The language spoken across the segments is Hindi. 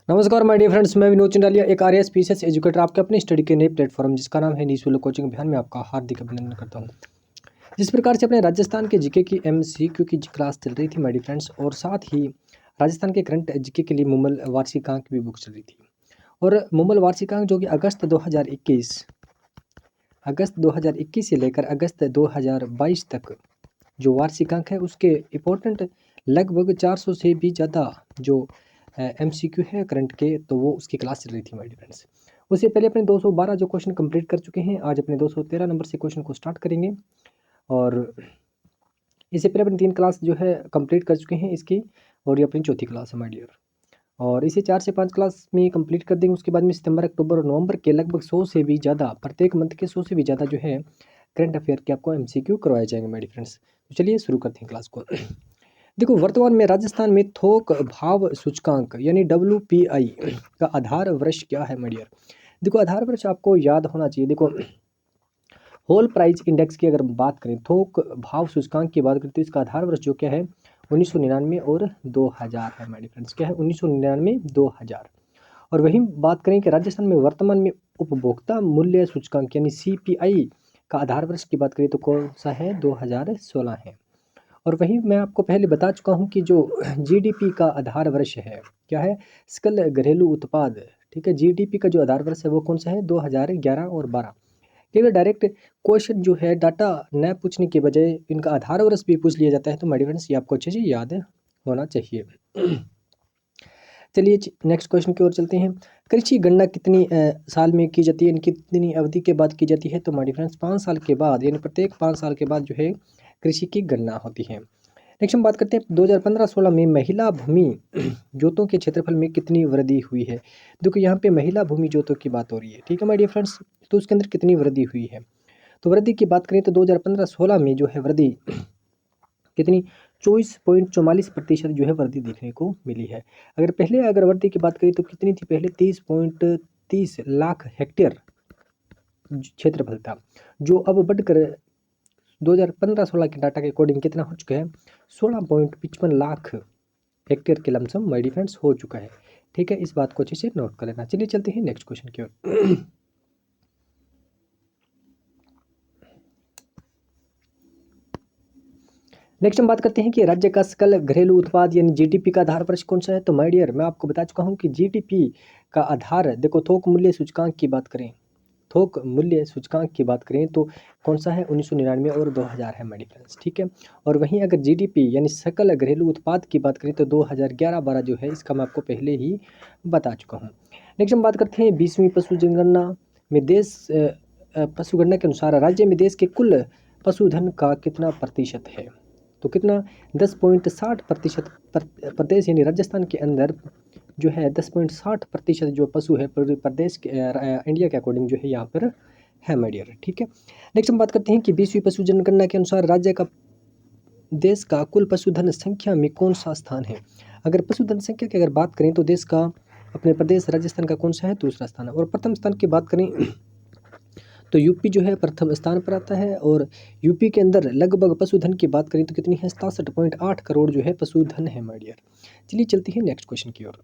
नमस्कार माय डियर फ्रेंड्स, मैं विनोद चंडालिया, एक R S P S educator, आपके अपने स्टडी के नए प्लेटफॉर्म जिसका नाम है नीस कोचिंग अभियान में आपका हार्दिक अभिनंदन करता हूं। जिस प्रकार से अपने राजस्थान के जीके की एमसीक्यू की क्लास चल रही थी माय डियर फ्रेंड्स, और साथ ही राजस्थान के करंट जीके के लिए मुमल वार्षिकांक भी बुक चल रही थी। और मुमल वार्षिकांक जो कि अगस्त 2021 से लेकर अगस्त 2022 तक जो वार्षिकांक है उसके इम्पोर्टेंट लगभग 400 से भी ज़्यादा जो एमसीक्यू है करंट के, तो वो उसकी क्लास चल रही थी माय डियर फ्रेंड्स। उससे पहले अपने 212 जो क्वेश्चन कंप्लीट कर चुके हैं, आज अपने 213 नंबर से क्वेश्चन को स्टार्ट करेंगे। और इससे पहले अपनी 3 क्लास जो है कंप्लीट कर चुके हैं इसकी, और ये अपनी चौथी क्लास है माय डियर। और इसे 4 से 5 क्लास में कंप्लीट कर देंगे। उसके बाद में सितंबर, अक्टूबर और नवंबर के लगभग 100 से भी ज़्यादा, प्रत्येक मंथ के 100 से भी ज़्यादा जो है करंट अफेयर के आपको एमसीक्यू करवाए जाएंगे माय डियर फ्रेंड्स। तो चलिए शुरू करते हैं क्लास को। देखो, वर्तमान में राजस्थान में थोक भाव सूचकांक यानी WPI का आधार वर्ष क्या है माय डियर। देखो, आधार वर्ष आपको याद होना चाहिए। देखो, होल प्राइस इंडेक्स की अगर बात करें, थोक भाव सूचकांक की बात करें, तो इसका आधार वर्ष जो क्या है 1999 और 2000 है माय डियर फ्रेंड्स। क्या है 1999 2000। और वहीं बात करें कि राजस्थान में वर्तमान में उपभोक्ता मूल्य सूचकांक यानी CPI का आधार वर्ष की बात करें तो कौन सा है 2016 है। और वहीं मैं आपको पहले बता चुका हूँ कि जो जीडीपी का आधार वर्ष है क्या है, सकल घरेलू उत्पाद। ठीक है, जीडीपी का जो आधार वर्ष है वो कौन सा है 2011 और 12। केवल डायरेक्ट क्वेश्चन जो है डाटा न पूछने के बजाय इनका आधार वर्ष भी पूछ लिया जाता है, तो माय डियर फ्रेंड्स ये आपको अच्छे से याद होना चाहिए। चलिए नेक्स्ट क्वेश्चन की ओर चलते हैं। कृषि गणना कितनी साल में की जाती है, कितनी अवधि के बाद की जाती है, तो माय डियर फ्रेंड्स 5 साल के बाद, यानी प्रत्येक 5 साल के बाद जो है कृषि की गणना होती है। नेक्स्ट हम बात करते हैं 2015-16 में महिला भूमि जोतों के क्षेत्रफल में कितनी वृद्धि हुई है। देखो, यहाँ पे महिला भूमि जोतों की बात हो रही है, ठीक है माय डियर फ्रेंड्स। तो उसके अंदर कितनी वृद्धि हुई है, तो वृद्धि की बात करें तो 2015-16 में जो है वृद्धि कितनी 24.44% जो है वृद्धि देखने को मिली है। अगर वृद्धि की बात करें तो कितनी थी पहले 30.30 लाख हेक्टेयर क्षेत्रफल था, जो अब बढ़कर 2015-16 के डाटा के अकॉर्डिंग कितना हो चुका है 16.55 लाख हेक्टेयर के लमसम माय डियर फ्रेंड्स हो चुका है। ठीक है, इस बात को अच्छे से नोट कर लेना। चलिए चलते हैं नेक्स्ट क्वेश्चन की ओर। नेक्स्ट हम बात करते हैं कि राज्य का सकल घरेलू उत्पाद यानी जीडीपी का आधार वर्ष कौन सा है, तो माय डियर मैं आपको बता चुका हूं कि जीडीपी का आधार, देखो थोक मूल्य सूचकांक की बात करें, थोक मूल्य सूचकांक की बात करें तो कौन सा है 1999 और 2000 है माय डियर फ्रेंड्स। ठीक है, और वहीं अगर जीडीपी यानी सकल घरेलू उत्पाद की बात करें तो 2011-12 जो है, इसका मैं आपको पहले ही बता चुका हूँ। नेक्स्ट हम बात करते हैं 20वीं पशु जनगणना में पशु गणना के अनुसार राज्य में देश के कुल पशुधन का कितना प्रतिशत है, तो कितना 10.60% प्रदेश यानी राजस्थान के अंदर जो है 10.60% जो पशु है पूरे प्रदेश के इंडिया के अकॉर्डिंग जो है यहाँ पर है माय डियर। ठीक है, नेक्स्ट हम बात करते हैं कि 20वीं पशु जनगणना के अनुसार राज्य का देश का कुल पशुधन संख्या में कौन सा स्थान है। अगर पशुधन संख्या की अगर बात करें तो देश का, अपने प्रदेश राजस्थान का कौन सा है दूसरा स्थान है। और प्रथम स्थान की बात करें तो यूपी जो है प्रथम स्थान पर आता है, और यूपी के अंदर लगभग पशुधन की बात करें तो कितनी है 67.8 करोड़ जो है पशुधन है माय डियर। चलिए चलते हैं नेक्स्ट क्वेश्चन की ओर।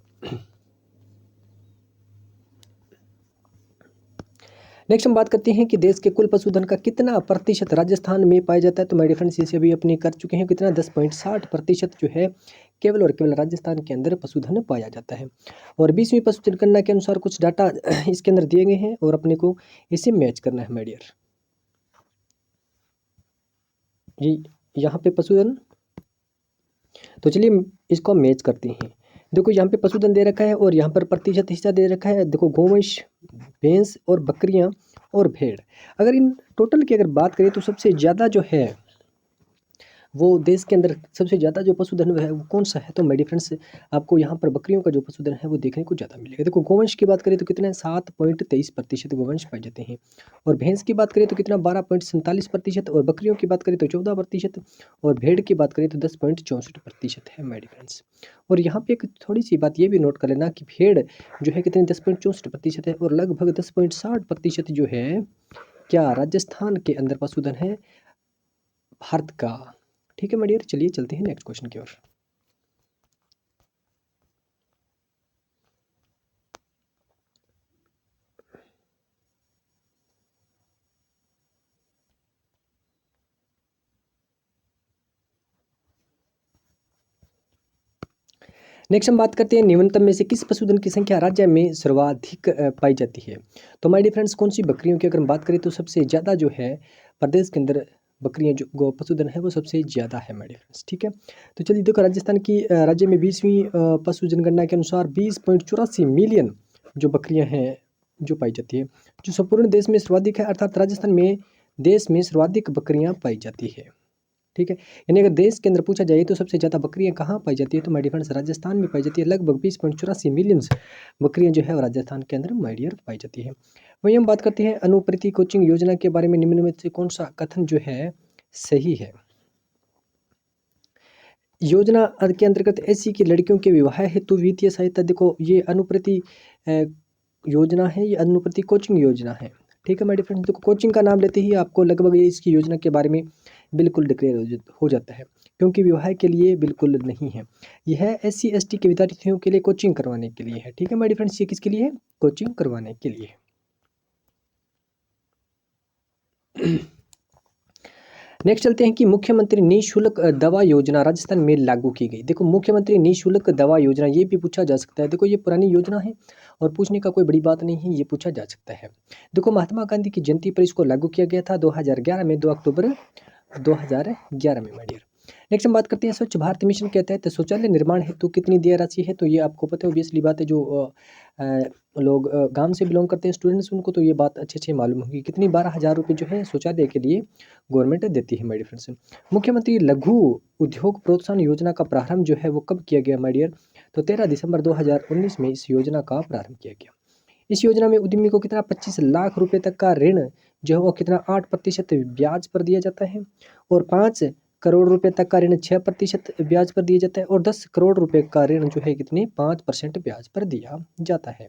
नेक्स्ट हम बात करते हैं कि देश के कुल पशुधन का कितना प्रतिशत राजस्थान में पाया जाता है, तो माय डियर फ्रेंड्स इसे अभी अपने कर चुके हैं, कितना 10.60% जो है केवल और केवल राजस्थान के अंदर पशुधन पाया जाता है। और 20वीं पशु जनगणना के अनुसार कुछ डाटा इसके अंदर दिए गए हैं और अपने को इसे मैच करना है माय डियर। जी, यहाँ पे पशुधन, तो चलिए इसको मैच करते हैं। देखो, यहाँ पे पशुधन दे रखा है और यहाँ पर प्रतिशत हिस्सा दे रखा है। देखो, गोवंश, भैंस और बकरियाँ और भेड़, अगर इन टोटल की अगर बात करें तो सबसे ज़्यादा जो है वो देश के अंदर सबसे ज़्यादा जो पशुधन है वो कौन सा है, तो माय डियर फ्रेंड्स आपको यहाँ पर बकरियों का जो पशुधन है वो देखने को ज़्यादा मिलेगा। देखो, गोवंश की बात करें तो कितना 7.23% गोवंश पाए जाते हैं, और भैंस की बात करें तो कितना 12.47%, और बकरियों की बात करें तो 14%, और भेड़ की बात करें तो 10.64% है माय डियर फ्रेंड्स। और यहाँ पे एक थोड़ी सी बात ये भी नोट कर लेना कि भेड़ जो है कितने 10.64% है, और लगभग 10.60% जो है क्या राजस्थान के अंदर पशुधन है भारत का। ठीक है माय डियर, चलिए चलते हैं नेक्स्ट क्वेश्चन की ओर। नेक्स्ट हम बात करते हैं न्यूनतम में से किस पशुधन की संख्या राज्य में सर्वाधिक पाई जाती है। तो माय डियर फ्रेंड्स, कौन सी बकरियों की अगर हम बात करें तो सबसे ज़्यादा जो है प्रदेश के अंदर बकरियां जो गौ पशुधन है वो सबसे ज़्यादा है माय डियर फ्रेंड्स। ठीक है, तो चलिए देखो, राजस्थान की राज्य में 20वीं पशु जनगणना के अनुसार 20.84 मिलियन जो बकरियां हैं जो पाई जाती है, जो संपूर्ण देश में सर्वाधिक है, अर्थात राजस्थान में देश में सर्वाधिक बकरियां पाई जाती है। ठीक है, यानी अगर देश के अंदर पूछा जाए तो सबसे ज़्यादा बकरियां कहाँ पाई जाती है, तो माय डियर फ्रेंड्स राजस्थान में पाई जाती है। लगभग 20.84 मिलियन बकरियां जो है वो राजस्थान के अंदर माय डियर पाई जाती है। वहीं हम बात करते हैं अनुप्रति कोचिंग योजना के बारे में, निम्न में से कौन सा कथन जो है सही है। योजना के अंतर्गत ऐसी की लड़कियों के विवाह हेतु वित्तीय सहायता, देखो ये अनुप्रति योजना है, ये अनुप्रति कोचिंग योजना है। ठीक है माय डियर फ्रेंड्स, देखो कोचिंग का नाम लेते ही आपको लगभग ये इसकी योजना के बारे में बिल्कुल डिक्लेयर हो जाता है, क्योंकि विवाह के लिए बिल्कुल नहीं है। यह SC ST के विद्यार्थियों के लिए कोचिंग करवाने के लिए है। ठीक है माय डियर फ्रेंड्स, ये किसके लिए है, कोचिंग करवाने के लिए। नेक्स्ट चलते हैं कि मुख्यमंत्री निःशुल्क दवा योजना राजस्थान में लागू की गई। देखो मुख्यमंत्री निःशुल्क दवा योजना, ये भी पूछा जा सकता है। देखो ये पुरानी योजना है और पूछने का कोई बड़ी बात नहीं है, ये पूछा जा सकता है। देखो महात्मा गांधी की जयंती पर इसको लागू किया गया था 2011 में, 2 अक्टूबर 2011 में माय डियर। नेक्स्ट हम बात करते हैं स्वच्छ भारत मिशन के तहत शौचालय निर्माण हेतु कितनी देय राशि है। तो ये आपको पता है, ऑब्वियसली बात है, जो लोग गांव से बिलोंग करते हैं स्टूडेंट्स, उनको तो ये बात अच्छे से मालूम होगी। कितनी 12,000 रुपये जो है शौचालय के लिए गवर्नमेंट देती है माय डियर फ्रेंड्स। मुख्यमंत्री लघु उद्योग प्रोत्साहन योजना का प्रारंभ जो है वो कब किया गया माय डियर, तो 13 दिसंबर 2019 में इस योजना का प्रारंभ किया गया। इस योजना में उद्यमी को कितना 25 लाख रुपए तक का ऋण जो है वो कितना 8% ब्याज पर दिया जाता है, और 5 करोड़ रुपए तक का ऋण 6% ब्याज पर दिया जाता है, और 10 करोड़ रुपए का ऋण जो है कितने 5% ब्याज पर दिया जाता है।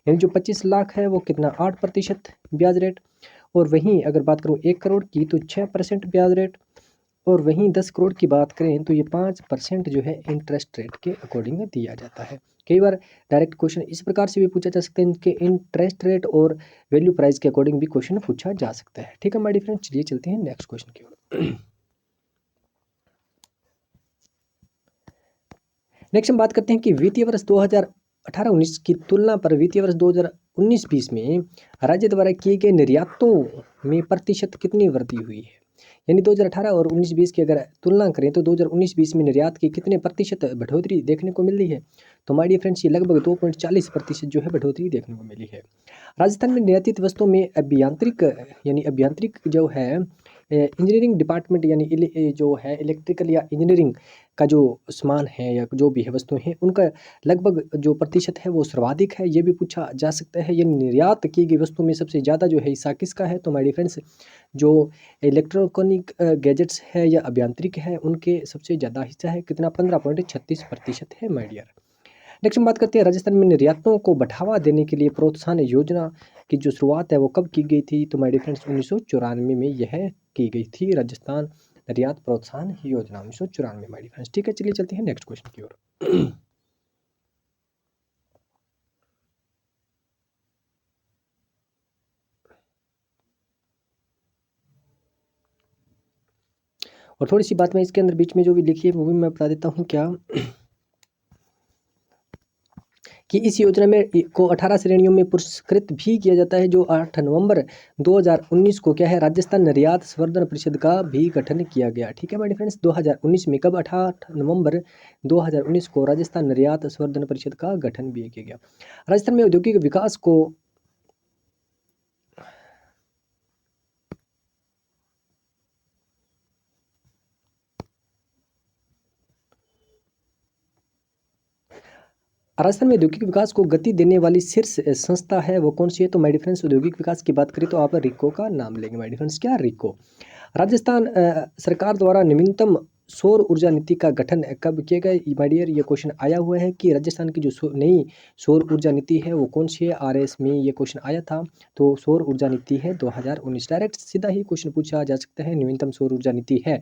यानी जो 25 लाख है वो कितना 8% ब्याज रेट, और वहीं अगर बात करूँ 1 करोड़ की तो 6% ब्याज रेट, और वहीं 10 करोड़ की बात करें तो ये 5% जो है इंटरेस्ट रेट के अकॉर्डिंग दिया जाता है। कई बार डायरेक्ट क्वेश्चन इस प्रकार से भी पूछा जा सकता है, इनके इंटरेस्ट रेट और वैल्यू प्राइस के अकॉर्डिंग भी क्वेश्चन पूछा जा सकता है। ठीक है माय डियर फ्रेंड्स, चलिए चलते हैं नेक्स्ट क्वेश्चन की ओर। नेक्स्ट हम बात करते हैं कि वित्तीय वर्ष 2018-19 की तुलना पर वित्तीय वर्ष 2019-20 में राज्य द्वारा किए गए निर्यातों में प्रतिशत कितनी वृद्धि हुई है। यानी 2018 और 19-20 की अगर तुलना करें तो 2019-20 में निर्यात की कितने प्रतिशत बढ़ोतरी देखने को मिल रही है, तो माय डियर फ्रेंड्स ये लगभग 2.40% जो है बढ़ोतरी देखने को मिली है। राजस्थान में निर्यातित वस्तुओं में अभियांत्रिक जो है इंजीनियरिंग डिपार्टमेंट, यानी जो है इलेक्ट्रिकल या इंजीनियरिंग का जो सामान है या जो भी है वस्तुएं हैं, उनका लगभग जो प्रतिशत है वो सर्वाधिक है, ये भी पूछा जा सकता है। ये निर्यात की गई वस्तुओं में सबसे ज़्यादा जो है हिस्सा किसका है, तो माय डियर फ्रेंड्स जो इलेक्ट्रॉनिक गैजेट्स है या अभियांत्रिक है उनके सबसे ज़्यादा हिस्सा है, कितना 15.36% है माय डियर। नेक्स्ट हम बात करते हैं राजस्थान में निर्यातों को बढ़ावा देने के लिए प्रोत्साहन योजना की जो शुरुआत है वो कब की गई थी, तो माय डियर फ्रेंड्स 1994 में यह की गई थी, राजस्थान निर्यात प्रोत्साहन योजना 1994 माय डियर फ्रेंड्स। ठीक है, चलिए चलते हैं नेक्स्ट क्वेश्चन की ओर। और थोड़ी सी बात मैं इसके अंदर बीच में जो भी लिखी है वो भी मैं बता देता हूँ क्या, कि इस योजना में को 18 श्रेणियों में पुरस्कृत भी किया जाता है, जो 8 नवंबर 2019 को क्या है राजस्थान निर्यात संवर्धन परिषद का भी गठन किया गया। ठीक है माय फ्रेंड्स, 2019 में कब 8 नवंबर 2019 को राजस्थान निर्यात संवर्धन परिषद का गठन भी किया गया। राजस्थान में औद्योगिक विकास को राजस्थान में औद्योगिक विकास को गति देने वाली शीर्ष संस्था है वो कौन सी है, तो माय डिफरेंस औद्योगिक विकास की बात करें तो आप रिको का नाम लेंगे। माय डिफरेंस क्या, रिको। राजस्थान सरकार द्वारा नवीनतम सौर ऊर्जा नीति का गठन कब किया गया माय डियर, ये क्वेश्चन आया हुआ है कि राजस्थान की जो नई सौर ऊर्जा नीति है वो कौन सी है, RS में ये क्वेश्चन आया था। तो सौर ऊर्जा नीति है 2019, डायरेक्ट सीधा ही क्वेश्चन पूछा जा सकता है। नवीनतम सौर ऊर्जा नीति है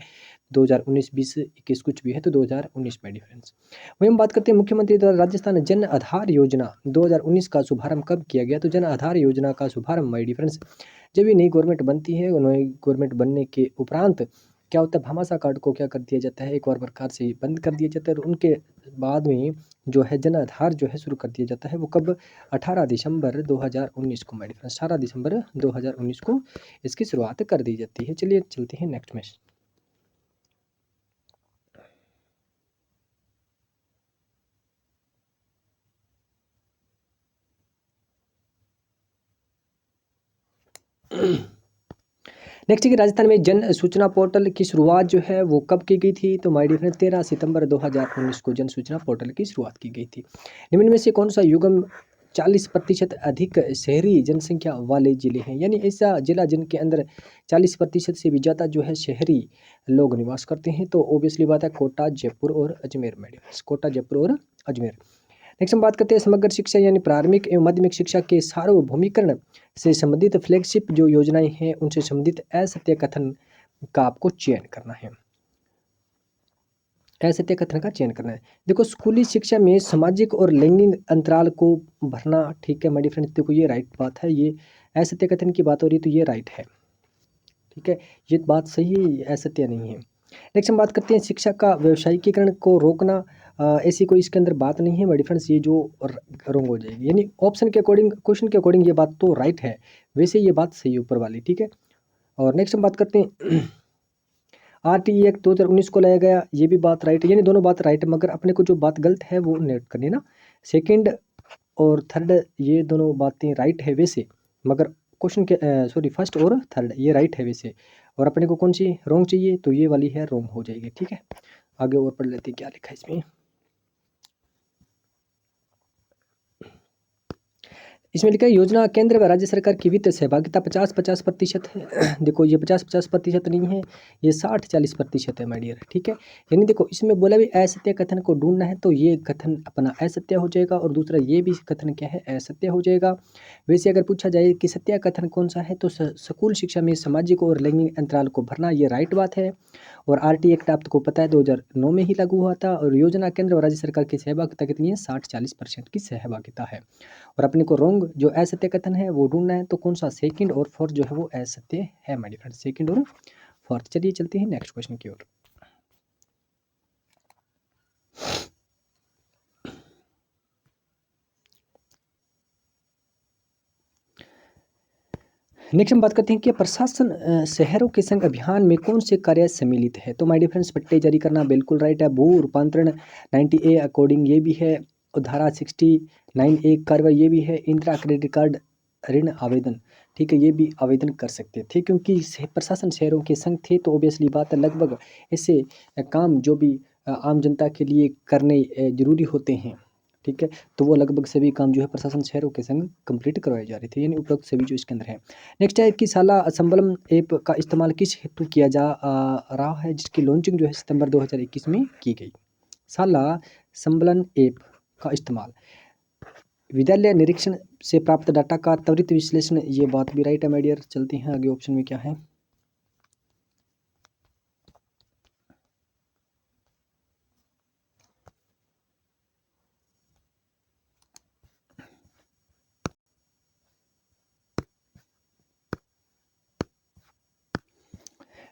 2019, 20, 21 कुछ भी है तो 2019 में डिफरेंस। वहीं हम बात करते हैं मुख्यमंत्री द्वारा राजस्थान जन आधार योजना 2019 का शुभारंभ कब किया गया, तो जन आधार योजना का शुभारंभ माय डिफरेंस जब भी नई गवर्नमेंट बनती है, नई गवर्नमेंट बनने के उपरांत क्या होता है, भामाशाह कार्ड को क्या कर दिया जाता है, एक और प्रकार से बंद कर दिया जाता है। और उनके बाद में जो है जन आधार जो है शुरू कर दिया जाता है, वो कब, 18 दिसंबर 2019 को मेरे फ्रेंड्स, 18 दिसंबर 2019 को इसकी शुरुआत कर दी जाती है। चलिए चलते हैं नेक्स्ट में। नेक्स्ट है कि राजस्थान में जन सूचना पोर्टल की शुरुआत जो है वो कब की गई थी, तो माय डियर फ्रेंड 13 सितंबर 2019 को जन सूचना पोर्टल की शुरुआत की गई थी। निम्न में से कौन सा युगम 40% अधिक शहरी जनसंख्या वाले जिले हैं, यानी ऐसा जिला जिनके अंदर 40% से भी ज़्यादा जो है शहरी लोग निवास करते हैं, तो ऑब्वियसली बात है कोटा, जयपुर और अजमेर में, कोटा, जयपुर और अजमेर। नेक्स्ट हम बात करते हैं समग्र शिक्षा यानी प्राथमिक एवं माध्यमिक शिक्षा के सार्वभौमिकरण से संबंधित फ्लैगशिप जो योजनाएं हैं उनसे संबंधित असत्य कथन का आपको चयन करना है, असत्य कथन का चयन करना है। देखो, स्कूली शिक्षा में सामाजिक और लैंगिक अंतराल को भरना, ठीक है माय डियर फ्रेंड्स, देखो ये राइट बात है, ये असत्य कथन की बात हो रही है तो ये राइट है, ठीक है, ये बात सही है, असत्य नहीं है। नेक्स्ट हम बात करते हैं शिक्षा का व्यवसायीकरण को रोकना, ऐसी कोई इसके अंदर बात नहीं है माय डियर फ्रेंड्स, ये जो रॉन्ग हो जाएगी, यानी ऑप्शन के अकॉर्डिंग, क्वेश्चन के अकॉर्डिंग ये बात तो राइट है, वैसे ये बात सही है ऊपर वाली, ठीक है। और नेक्स्ट हम बात करते हैं RTE एक्ट 2019 को लाया गया, ये भी बात राइट है, यानी दोनों बात राइट है, मगर अपने को जो बात गलत है वो नोट करनी है ना। सेकंड और थर्ड ये दोनों बातें राइट है वैसे, मगर क्वेश्चन के सॉरी फर्स्ट और थर्ड ये राइट है वैसे, और अपने को कौन सी रॉन्ग चाहिए, तो ये वाली है रॉन्ग हो जाएगी, ठीक है। आगे और पढ़ लेते हैं क्या लिखा है इसमें। इसमें लिखा है योजना केंद्र व राज्य सरकार की वित्त सहभागिता 50-50% है। देखो ये 50-50% नहीं है, ये 60-40% है माय डियर, ठीक है। यानी देखो इसमें बोला भी असत्य कथन को ढूंढना है, तो ये कथन अपना असत्य हो जाएगा, और दूसरा ये भी कथन क्या है, असत्य हो जाएगा। वैसे अगर पूछा जाए कि सत्य कथन कौन सा है, तो स्कूल शिक्षा में सामाजिक और लैंगिक अंतराल को भरना, ये राइट बात है। और RTE एक्ट आपको पता है 2009 में ही लागू हुआ था, और योजना केंद्र और राज्य सरकार की सहभागिता कितनी है, 60-40% की सहभागिता है। और अपने को रॉन्ग जो असत्य कथन है वो ढूंढना है, तो कौन सा, सेकंड और फोर्थ जो है वो असत्य है माय डियर फ्रेंड, सेकंड और फोर्थ। चलिए चलते हैं नेक्स्ट क्वेश्चन की ओर। नेक्स्ट हम बात करते हैं कि प्रशासन शहरों के संग अभियान में कौन से कार्य सम्मिलित है, तो माय डियर फ्रेंड्स पट्टे जारी करना बिल्कुल राइट है, भू रूपांतरण 90A अकॉर्डिंग ये भी है, और धारा 69A कार्रवाई ये भी है, इंदिरा क्रेडिट कार्ड ऋण आवेदन, ठीक है, ये भी आवेदन कर सकते थे, क्योंकि प्रशासन शहरों के संग थे, तो ऑब्वियसली बात है लगभग ऐसे काम जो भी आम जनता के लिए करने जरूरी होते हैं, ठीक है, तो वो लगभग सभी काम जो है प्रशासन शहरों के संग कंप्लीट करवाए जा रहे थे, यानी उपरोक्त सभी जो इसके अंदर है। नेक्स्ट है कि साला संबलम ऐप का इस्तेमाल किस हेतु किया जा रहा है, जिसकी लॉन्चिंग जो है सितंबर 2021 में की गई। साला संबलन ऐप का इस्तेमाल विद्यालय निरीक्षण से प्राप्त डाटा का त्वरित विश्लेषण, ये बात भी राइट है माय डियर। चलते हैं आगे, ऑप्शन में क्या है।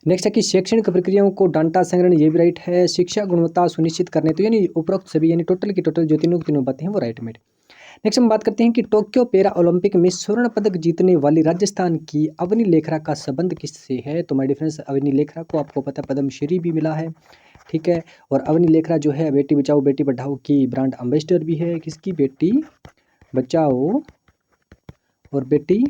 नेक्स्ट है कि शैक्षणिक प्रक्रियाओं को डाटा संग्रहण, ये भी राइट है। शिक्षा गुणवत्ता सुनिश्चित करने, तो यानी उपरोक्त सभी, यानी टोटल की टोटल जो तीनों की तीनों बातें हैं वो राइट में। नेक्स्ट हम बात करते हैं कि टोक्यो पैरा ओलंपिक में स्वर्ण पदक जीतने वाली राजस्थान की अवनी लेखरा का संबंध किससे है, तो माय डिफरेंस अवनी लेखरा को आपको पता है पद्मश्री भी मिला है, ठीक है। और अवनी लेखरा जो है बेटी बचाओ बेटी पढ़ाओ की ब्रांड एम्बेसडर भी है, किसकी, बेटी बचाओ और बेटी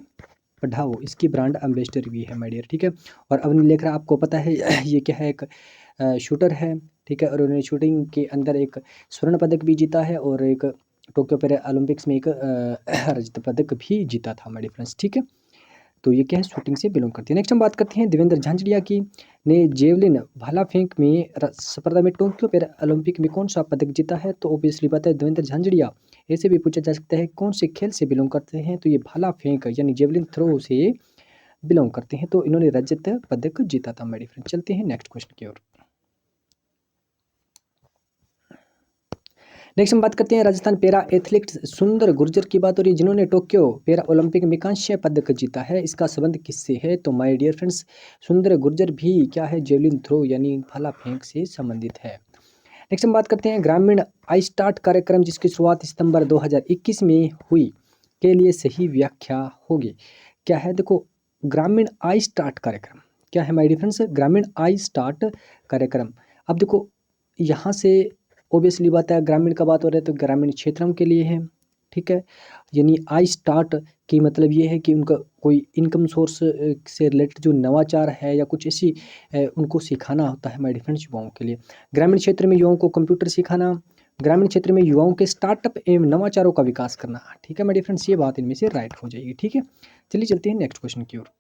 पढ़ाओ इसकी ब्रांड एम्बेसडर भी है माय डियर, ठीक है। और अवनी लेखरा आपको पता है ये क्या है, एक शूटर है, ठीक है, और उन्होंने शूटिंग के अंदर एक स्वर्ण पदक भी जीता है, और एक टोक्यो पैरा ओलंपिक्स में एक रजत पदक भी जीता था माय डियर फ्रेंड्स, ठीक है। तो ये क्या है, शूटिंग से बिलोंग करती है। नेक्स्ट हम बात करते हैं देवेंद्र झांझड़िया की ने जेवलिन भाला फेंक में स्पर्धा में टोक्यो पैरा ओलंपिक में कौन सा पदक जीता है, तो ऑब्वियसली बात है देवेंद्र झांझड़िया। ऐसे भी पूछा जा सकता है कौन से खेल से बिलोंग करते हैं, तो ये भाला फेंक यानी जेवलिन थ्रो से बिलोंग करते हैं, तो इन्होंने रजत पदक जीता था मेरे फ्रेंड। चलते हैं नेक्स्ट क्वेश्चन की ओर। नेक्स्ट हम बात करते हैं राजस्थान पैरा एथलीट सुंदर गुर्जर की बात हो रही है, जिन्होंने टोक्यो पैरा ओलंपिक में कांस्य पदक जीता है। इसका संबंध किससे है? तो माय डियर फ्रेंड्स, सुंदर गुर्जर भी क्या है, जेवलिन थ्रो यानी भाला फेंक से संबंधित है। नेक्स्ट हम बात करते हैं ग्रामीण आई स्टार्ट कार्यक्रम, जिसकी शुरुआत सितंबर 2021 में हुई, के लिए सही व्याख्या होगी। क्या है? देखो, ग्रामीण आई स्टार्ट कार्यक्रम क्या है माय डियर फ्रेंड्स? ग्रामीण आई स्टार्ट कार्यक्रम। अब देखो, यहाँ से ऑब्वियसली बात है, ग्रामीण का बात हो रहा है तो ग्रामीण क्षेत्रों के लिए है, ठीक है। यानी आई स्टार्ट की मतलब ये है कि उनका कोई इनकम सोर्स से रिलेटेड जो नवाचार है या कुछ ऐसी उनको सिखाना होता है माय डिफरेंस युवाओं के लिए। ग्रामीण क्षेत्र में युवाओं को कंप्यूटर सिखाना, ग्रामीण क्षेत्र में युवाओं के स्टार्टअप एवं नवाचारों का विकास करना, ठीक है माय डिफरेंस, ये बात इनमें से राइट हो जाएगी, ठीक है। चलिए चलते हैं नेक्स्ट क्वेश्चन की ओर।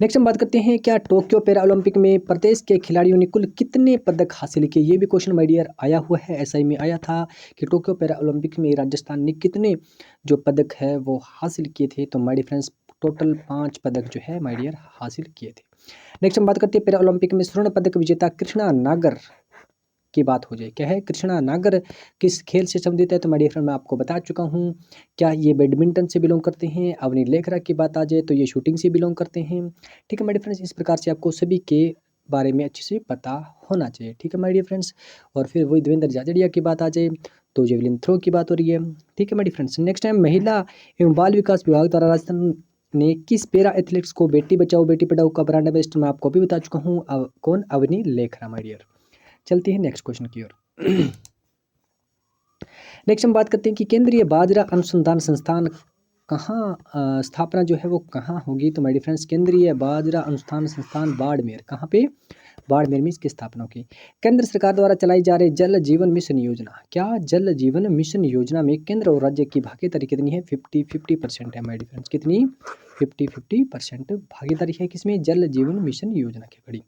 नेक्स्ट हम बात करते हैं, क्या टोक्यो पैरा ओलंपिक में प्रदेश के खिलाड़ियों ने कुल कितने पदक हासिल किए? ये भी क्वेश्चन माय डियर आया हुआ है, एसआई में आया था कि टोक्यो पैरा ओलंपिक में राजस्थान ने कितने जो पदक है वो हासिल किए थे। तो माय डियर फ्रेंड्स, टोटल 5 पदक जो है माय डियर हासिल किए थे। नेक्स्ट हम बात करते हैं पैरा ओलंपिक में स्वर्ण पदक विजेता कृष्णा नागर की बात हो जाए। क्या है? कृष्णा नागर किस खेल से संबंधित है? तो माय डियर फ्रेंड, मैं आपको बता चुका हूँ। क्या ये बैडमिंटन से बिलोंग करते हैं? अवनी लेखरा की बात आ जाए तो ये शूटिंग से बिलोंग करते हैं, ठीक है माय डियर फ्रेंड्स। इस प्रकार से आपको सभी के बारे में अच्छे से पता होना चाहिए, ठीक है माय डियर फ्रेंड्स। और फिर वही देवेंद्र झाझड़िया की बात आ जाए तो जेवलिन थ्रो की बात हो रही है, ठीक है my dear friends. Next time महिला एवं बाल विकास विभाग द्वारा राजस्थान ने किस पैरा एथलीट्स को बेटी बचाओ बेटी पढ़ाओ का ब्रांड एम्बेसडर मैं आपको भी बता चुका हूँ। कौन? Avani Lekhara my dear. चलती है नेक्स्ट क्वेश्चन की ओर। नेक्स्ट हम बात करते हैं कि केंद्रीय बाजरा अनुसंधान संस्थान कहाँ स्थापना जो है वो कहाँ होगी? तो माय डियर फ्रेंड्स, केंद्रीय बाजरा अनुसंधान संस्थान बाड़मेर, कहाँ पे? बाड़मेर में इसकी स्थापना होगी। केंद्र सरकार द्वारा चलाई जा रही जल जीवन मिशन योजना, क्या जल जीवन मिशन योजना में केंद्र और राज्य की भागीदारी कितनी है? 50-50% है माय डियर फ्रेंड्स। कितनी? 50-50% भागीदारी है किसमें? जल जीवन मिशन योजना की बड़ी।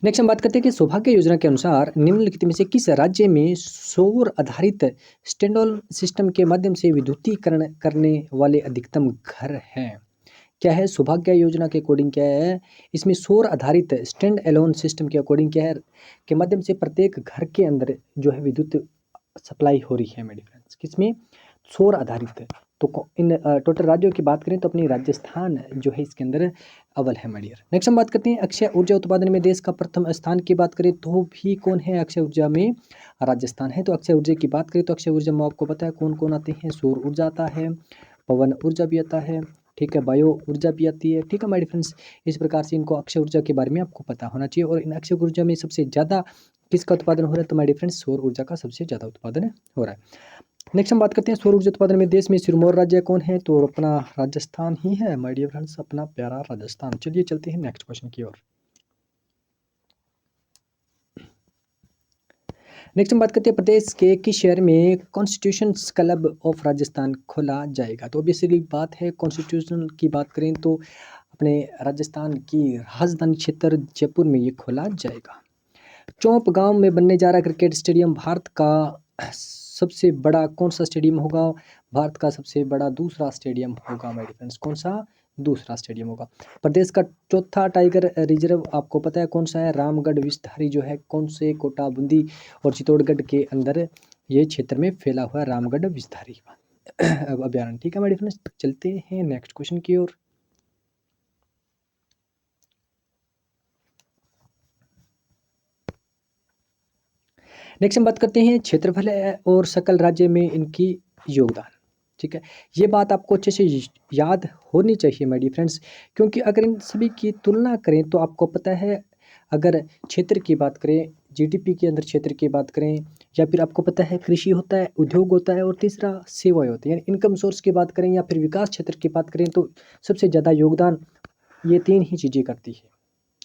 नेक्स्ट हम बात करते हैं कि सौभाग्य योजना के अनुसार निम्नलिखित में से किस राज्य में सौर आधारित स्टैंड सिस्टम के माध्यम से विद्युतीकरण करने वाले अधिकतम घर हैं? क्या है? सौभाग्य योजना के अकॉर्डिंग क्या है, इसमें सौर आधारित स्टैंड एलोन सिस्टम के अकॉर्डिंग क्या है, के माध्यम से प्रत्येक घर के अंदर जो है विद्युत सप्लाई हो रही है मेरे फ्रेंड्स, किसमें? सौर आधारित है। तो इन टोटल राज्यों की बात करें तो अपनी राजस्थान जो है इसके अंदर अव्वल है माय डियर। नेक्स्ट हम बात करते हैं अक्षय ऊर्जा उत्पादन में देश का प्रथम स्थान की बात करें तो भी कौन है अक्षय ऊर्जा में? राजस्थान है। तो अक्षय ऊर्जा की बात करें तो अक्षय ऊर्जा में आपको पता है कौन कौन आते हैं? सौर ऊर्जा आता है, पवन ऊर्जा भी आता है, ठीक है, बायो ऊर्जा भी आती है, ठीक है माय डियर फ्रेंड्स। इस प्रकार से इनको अक्षय ऊर्जा के बारे में आपको पता होना चाहिए। और इन अक्षय ऊर्जा में सबसे ज़्यादा किसका उत्पादन हो रहा है? तो माय डियर फ्रेंड्स, सौर ऊर्जा का सबसे ज़्यादा उत्पादन हो रहा है। नेक्स्ट हम बात करते हैं सौर ऊर्जा उत्पादन में देश में सिरमौर राज्य कौन है? तो अपना राजस्थान ही है माय डियर फ्रेंड्स, अपना प्यारा राजस्थान। चलिए चलते हैं नेक्स्ट क्वेश्चन की ओर। नेक्स्ट हम बात करते हैं प्रदेश के किस शहर में कॉन्स्टिट्यूशन क्लब ऑफ राजस्थान खोला जाएगा? तो ऑब्वियसली बात है, कॉन्स्टिट्यूशन की बात करें तो अपने राजस्थान की राजधानी क्षेत्र जयपुर में ये खोला जाएगा। चौप गांव में बनने जा रहा क्रिकेट स्टेडियम भारत का सबसे बड़ा कौन सा स्टेडियम होगा? भारत का सबसे बड़ा दूसरा स्टेडियम होगा माय डिफरेंस। कौन सा? दूसरा स्टेडियम होगा। प्रदेश का चौथा टाइगर रिजर्व आपको पता है कौन सा है? रामगढ़ विस्तारी जो है कौन से कोटा बूंदी और चित्तौड़गढ़ के अंदर ये क्षेत्र में फैला हुआ है रामगढ़ विस्तारी अभ्यारण्य, ठीक है माय डिफरेंस। चलते हैं नेक्स्ट क्वेश्चन की ओर। नेक्स्ट हम बात करते हैं क्षेत्रफल और सकल राज्य में इनकी योगदान, ठीक है। ये बात आपको अच्छे से याद होनी चाहिए माय डियर फ्रेंड्स, क्योंकि अगर इन सभी की तुलना करें तो आपको पता है, अगर क्षेत्र की बात करें, जीडीपी के अंदर क्षेत्र की बात करें, या फिर आपको पता है कृषि होता है, उद्योग होता है, और तीसरा सेवाएं होती है, यानी इनकम सोर्स की बात करें या फिर विकास क्षेत्र की बात करें तो सबसे ज़्यादा योगदान ये 3 ही चीज़ें करती है।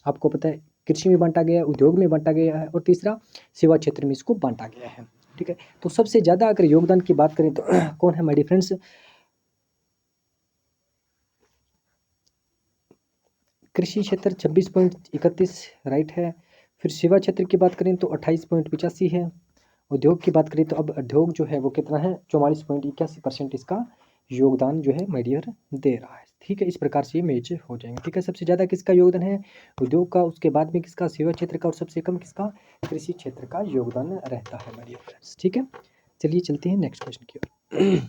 आपको पता है कृषि में बांटा गया है, उद्योग में बांटा गया है, और तीसरा सेवा क्षेत्र में इसको बांटा गया है, ठीक है। तो सबसे ज़्यादा अगर योगदान की बात करें तो कौन है माय डियर फ्रेंड्स? कृषि क्षेत्र 26.31 राइट है। फिर सेवा क्षेत्र की बात करें तो 28.85 है। उद्योग की बात करें तो अब उद्योग जो है वो कितना है, 44.81% इसका योगदान जो है माय डियर दे रहा है। ठीक है, इस प्रकार से ये मैच हो जाएंगे। ठीक है, सबसे ज़्यादा किसका योगदान है, उद्योग का, उसके बाद में किसका, सेवा क्षेत्र का, और सबसे कम किसका, कृषि क्षेत्र का योगदान रहता है माय डियर फ्रेंड्स। ठीक है, चलिए चलते हैं नेक्स्ट क्वेश्चन की ओर।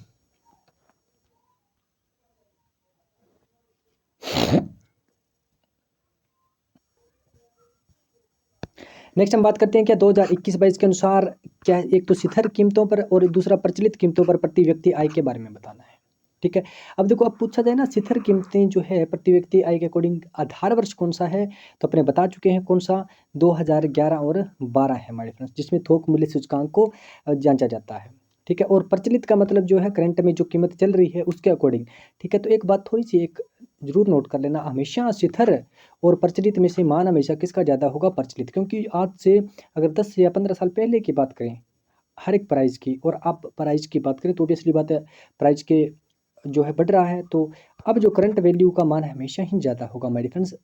नेक्स्ट हम बात करते हैं क्या 2021-22 के अनुसार क्या, एक तो शिखर कीमतों पर और दूसरा प्रचलित कीमतों पर प्रति व्यक्ति आय के बारे में बताना है। ठीक है, अब देखो, अब पूछा जाए ना शिखर कीमतें जो है प्रति व्यक्ति आय के अकॉर्डिंग आधार वर्ष कौन सा है, तो अपने बता चुके हैं कौन सा, 2011 और 12 है हमारे फ्रेंड्स, जिसमें थोक मूल्य सूचकांक को जांचा जाता है। ठीक है, और प्रचलित का मतलब जो है करंट में जो कीमत चल रही है उसके अकॉर्डिंग। ठीक है, तो एक बात थोड़ी सी एक जरूर नोट कर लेना, हमेशा शिखर और प्रचलित में से मान हमेशा किसका ज़्यादा होगा, प्रचलित, क्योंकि आज से अगर 10 या 15 साल पहले की बात करें हर एक प्राइस की, और अब प्राइस की बात करें तो ऑब्वियसली बात है प्राइस के जो है बढ़ रहा है, तो अब जो करंट वैल्यू का मान हमेशा ही ज़्यादा होगा माय डिफरेंस,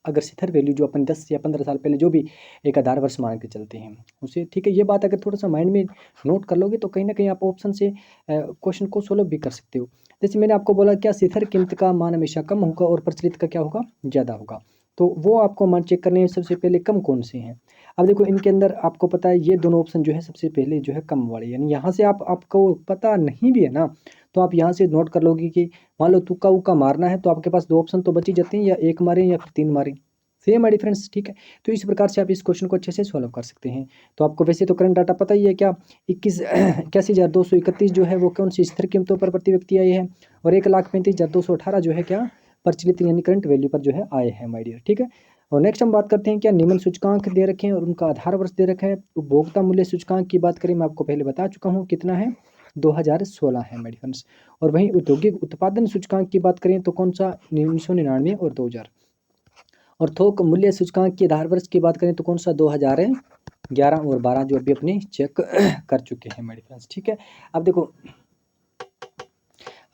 अगर शिखर वैल्यू जो अपन 10 या 15 साल पहले जो भी एक आधार वर्ष मान के चलते हैं उसे। ठीक है, ये बात अगर थोड़ा सा माइंड में नोट कर लोगे तो कहीं ना कहीं आप ऑप्शन से क्वेश्चन को सोल्व भी कर सकते हो। जैसे मैंने आपको बोला क्या शिखर कीमत का मान हमेशा कम होगा और प्रचलित का क्या होगा, ज़्यादा होगा, तो वो आपको मान चेक करने हैं सबसे पहले कम कौन से हैं। अब देखो इनके अंदर आपको पता है ये दोनों ऑप्शन जो है सबसे पहले जो है कम वाले, यानी यहाँ से आपको पता नहीं भी है ना, तो आप यहाँ से नोट कर लोगे कि मान लो तुक्का उक्का मारना है तो आपके पास दो ऑप्शन तो बच ही जाते हैं, या एक मारें या फिर तीन मारें, सेम है डिफरेंस। ठीक है, तो इस प्रकार से आप इस क्वेश्चन को अच्छे से सॉल्व कर सकते हैं। तो आपको वैसे तो करंट डाटा पता ही है क्या, 81,231 जो है वो कौन सी स्थिर कीमतों पर प्रति व्यक्ति आए हैं, और 1,35,218 जो है क्या प्रचलित यानी करंट वैल्यू पर जो है आए हैं माय डियर। ठीक है, और नेक्स्ट हम बात करते हैं क्या निम्न सूचकांक दे रखे हैं और उनका आधार वर्ष दे रखा है। उपभोक्ता मूल्य सूचकांक की बात करें मैं आपको पहले बता चुका हूँ कितना है, 2016 है माय डिफरेंस। और वहीं औद्योगिक उत्पादन सूचकांक की बात करें तो कौन सा, 1999 और 2000। और थोक मूल्य सूचकांक के आधार वर्ष की बात करें तो कौन सा, 2011 और 12 जो अभी अपने चेक कर चुके हैं मेरे फ्रेंड्स। ठीक है, अब देखो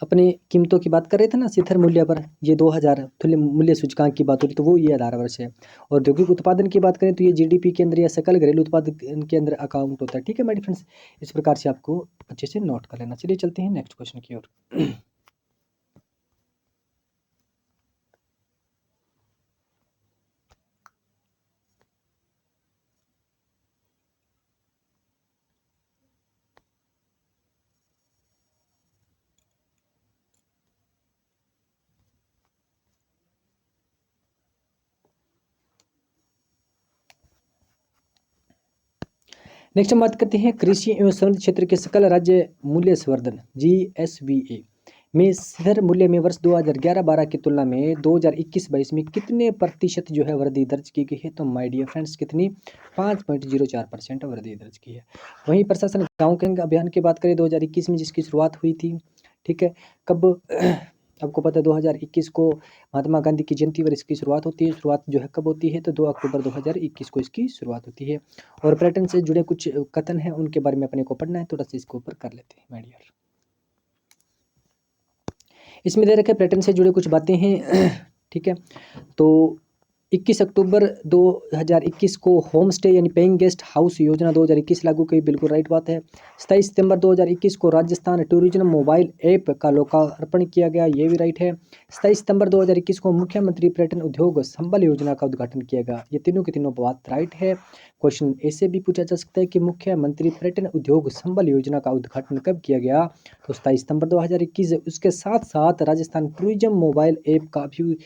अपने कीमतों की बात कर रहे थे ना शिखर मूल्य पर, ये 2000 तुल्य मूल्य सूचकांक की बात हो रही तो वो ये आधार वर्ष है। और औद्योगिक उत्पादन की बात करें तो ये जीडीपी के अंदर या सकल घरेलू उत्पादन के अंदर अकाउंट होता है। ठीक है मेरे फ्रेंड्स, इस प्रकार से आपको अच्छे से नोट कर लेना। चलिए चलते हैं नेक्स्ट क्वेश्चन की ओर। नेक्स्ट हम बात करते हैं कृषि एवं संबद्ध क्षेत्र के सकल राज्य मूल्य संवर्धन GSVA में स्थिर मूल्य में वर्ष 2011-12 की तुलना में 2021-22 में कितने प्रतिशत जो है वृद्धि दर्ज की गई है, तो माय डियर फ्रेंड्स कितनी, 5.04% वृद्धि दर्ज की है। वहीं प्रशासन गाँव के अभियान की बात करें 2021 में जिसकी शुरुआत हुई थी। ठीक है, कब आपको पता है 2021 को महात्मा गांधी की जयंती पर इसकी शुरुआत होती है। शुरुआत जो है कब होती है, तो 2 अक्टूबर 2021 को इसकी शुरुआत होती है। और पर्यटन से जुड़े कुछ कथन हैं उनके बारे में अपने को पढ़ना है, थोड़ा सा इसके ऊपर कर लेते हैं माय डियर। इसमें दे रखे पर्यटन से जुड़े कुछ बातें हैं। ठीक है, तो 21 अक्टूबर 2021 को होम स्टे यानी पेइंग गेस्ट हाउस योजना 2021 लागू की, बिल्कुल राइट बात है। 27 सितंबर 2021 को राजस्थान टूरिज्म मोबाइल ऐप का लोकार्पण किया गया, ये भी राइट है। 27 सितंबर 2021 को मुख्यमंत्री पर्यटन उद्योग संबल योजना का उद्घाटन किया गया, ये तीनों की तीनों बात राइट है। क्वेश्चन ऐसे भी पूछा जा सकता है कि मुख्यमंत्री पर्यटन उद्योग संबल योजना का उद्घाटन कब किया गया, तो 27 सितंबर 2021। उसके साथ साथ राजस्थान टूरिज्म मोबाइल ऐप का भी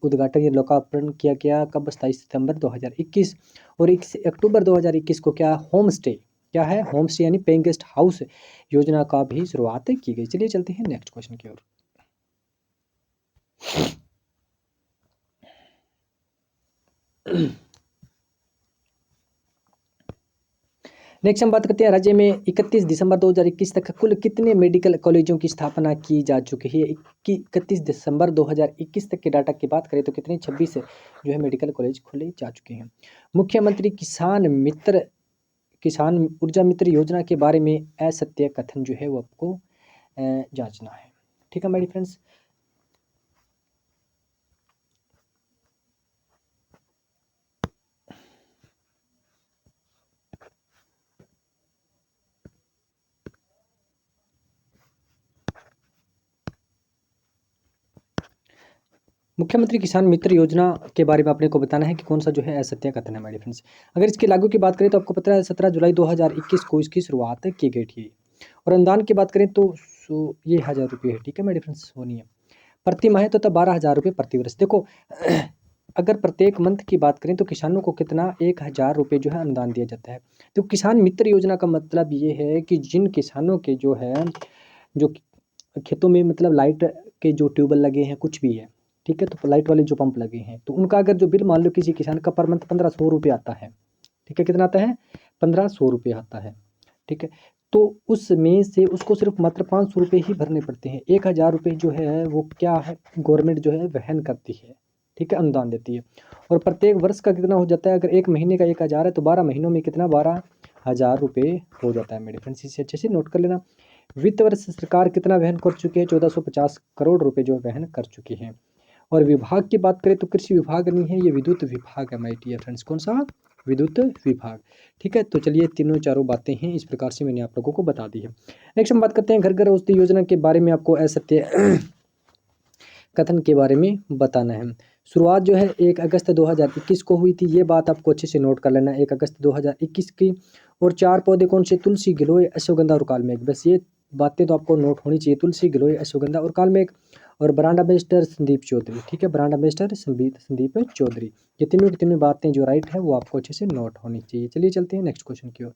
उद्घाटन या लोकार्पण किया गया कब, 27 सितंबर 2021। और 21 अक्टूबर 2021 को क्या होम स्टे, क्या है होम स्टे यानी पेइंग गेस्ट हाउस योजना का भी शुरुआत की गई। चलिए चलते हैं नेक्स्ट क्वेश्चन की ओर। नेक्स्ट हम बात करते हैं राज्य में 31 दिसंबर 2021 तक कुल कितने मेडिकल कॉलेजों की स्थापना की जा चुकी है। 31 दिसंबर 2021 तक के डाटा की बात करें तो कितने, 26 जो है मेडिकल कॉलेज खोले जा चुके हैं। मुख्यमंत्री किसान ऊर्जा मित्र योजना के बारे में असत्य कथन जो है वो आपको जांचना है। ठीक है मेरी फ्रेंड्स, मुख्यमंत्री किसान मित्र योजना के बारे में आपने को बताना है कि कौन सा जो है असत्य कथन है मेरे फ्रेंड्स। अगर इसके लागू की बात करें तो आपको पता है 17 जुलाई 2021 को इसकी शुरुआत की गई थी। और अनुदान की बात करें तो ये 1000 रुपये है, ठीक है मेरे फ्रेंड्स, वो नहीं है प्रति माह तो 12,000 रुपये प्रति वर्ष। देखो अगर प्रत्येक मंथ की बात करें तो किसानों को कितना 1000 रुपये जो है अनुदान दिया जाता है। तो किसान मित्र योजना का मतलब ये है कि जिन किसानों के जो है जो खेतों में मतलब लाइट के जो ट्यूबवेल लगे हैं कुछ भी है, ठीक है, तो लाइट वाले जो पंप लगे हैं तो उनका अगर जो बिल मान लो किसी किसान का पर मंथ 1500 रुपये आता है, ठीक है, कितना आता है 1500 रुपये आता है, ठीक है, तो उसमें से उसको सिर्फ मात्र 500 रुपये ही भरने पड़ते हैं। 1000 रुपये जो है वो क्या है गवर्नमेंट जो है वहन करती है, ठीक है, अनुदान देती है। और प्रत्येक वर्ष का कितना हो जाता है, अगर एक महीने का 1000 है तो 12 महीनों में कितना 12,000 रुपये हो जाता है मेरे फ्रेंड्स, इसे अच्छे से नोट कर लेना। वित्त वर्ष सरकार कितना वहन कर चुकी है 1450 करोड़ रुपए जो वहन कर चुकी है। और विभाग की बात करें तो कृषि विभाग नहीं है, ये विद्युत विभाग है माय डियर फ्रेंड्स। कौन सा विद्युत विभाग, ठीक है। तो चलिए तीनों चारों बातें हैं इस प्रकार से मैंने आप लोगों को बता दी है। नेक्स्ट हम बात करते हैं घर घर औषधि योजना के बारे में। आपको असत्य कथन के बारे में बताना है। शुरुआत जो है 1 अगस्त 2021 को हुई थी, ये बात आपको अच्छे से नोट कर लेना है 1 अगस्त 2021 की। और 4 पौधे कौन से, तुलसी, गिलोय, अश्वगंधा और कालमेघ। बस ये बातें तो आपको नोट होनी चाहिए, तुलसी, गिलोय, अश्वगंधा और कालमेघ। और ब्रांड एम्बेसडर संदीप चौधरी, ठीक है, ब्रांड एम्बेसडर संदीप चौधरी। ये तीनों की तीनों बातें जो राइट है वो आपको अच्छे से नोट होनी चाहिए। चलिए चलते हैं नेक्स्ट क्वेश्चन की ओर।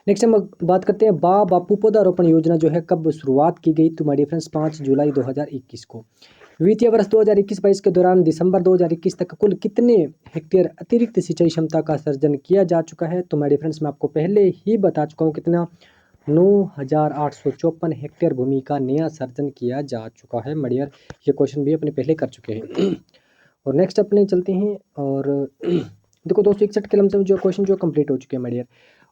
नेक्स्ट हम बात करते हैं बापू पौधारोपण योजना जो है कब शुरुआत की गई। तो माय डियर फ्रेंड्स 5 जुलाई 2021 को। वित्तीय वर्ष 2021-22 के दौरान दिसंबर 2021 तक कुल कितने हेक्टेयर अतिरिक्त सिंचाई क्षमता का सर्जन किया जा चुका है। तो माय डियर फ्रेंड्स मैं आपको पहले ही बता चुका हूँ कितना 9,854 हेक्टेयर भूमि का नया सर्जन किया जा चुका है माय डियर। ये क्वेश्चन भी अपने पहले कर चुके हैं। और नेक्स्ट अपने चलते हैं और देखो 261 के लमसम जो क्वेश्चन जो कंप्लीट हो चुके हैं माय डियर।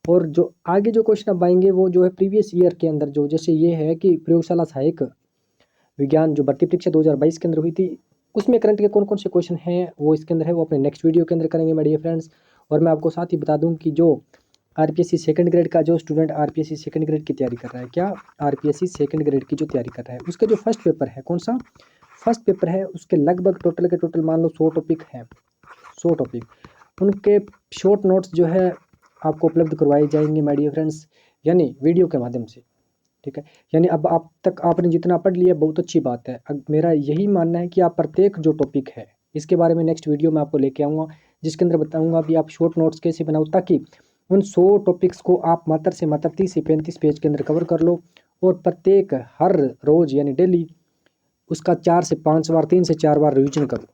और जो आगे जो क्वेश्चन अब आएंगे वो जो है प्रीवियस ईयर के अंदर जो, जैसे ये है कि प्रयोगशाला सहायक विज्ञान जो भर्ती परीक्षा 2022 के अंदर हुई थी उसमें करंट के कौन कौन से क्वेश्चन हैं वो इसके अंदर है, वो अपने नेक्स्ट वीडियो के अंदर करेंगे माय डियर फ्रेंड्स। और मैं आपको साथ ही बता दूं कि जो आरपीएससी सेकंड ग्रेड का जो स्टूडेंट आरपीएससी सेकंड ग्रेड की तैयारी कर रहा है, क्या आरपीएससी सेकंड ग्रेड की जो तैयारी कर रहा है उसका जो फर्स्ट पेपर है, कौन सा फर्स्ट पेपर है, उसके लगभग टोटल के टोटल मान लो 100 टॉपिक हैं, 100 टॉपिक, उनके शॉर्ट नोट्स जो है आपको उपलब्ध करवाए जाएंगे माय डियर फ्रेंड्स, यानी वीडियो के माध्यम से, ठीक है। यानी अब आप तक आपने जितना पढ़ लिया बहुत अच्छी बात है। अब मेरा यही मानना है कि आप प्रत्येक जो टॉपिक है इसके बारे में नेक्स्ट वीडियो में आपको लेके आऊँगा, जिसके अंदर बताऊँगा कि आप शॉर्ट नोट्स कैसे बनाओ ताकि उन 100 टॉपिक्स को आप मात्र से मात्र 30 से 35 पेज के अंदर कवर कर लो। और प्रत्येक हर रोज़ यानी डेली उसका 4 से 5 बार 3 से 4 बार रिवीजन करो।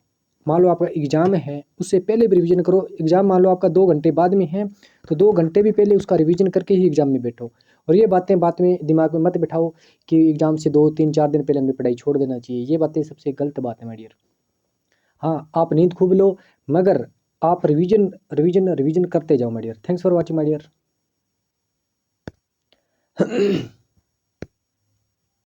मान लो आपका एग्जाम है उससे पहले भी रिवीजन करो। एग्जाम मान लो आपका 2 घंटे बाद में है तो 2 घंटे भी पहले उसका रिवीजन करके ही एग्जाम में बैठो। और ये बातें बात में दिमाग में मत बिठाओ कि एग्जाम से 2 3 4 दिन पहले हमें पढ़ाई छोड़ देना चाहिए, ये बातें सबसे गलत बात है माय डियर। हाँ आप नींद खूब लो मगर आप रिवीजन रिवीजन रिवीजन करते जाओ my dear. Thanks for watching my dear.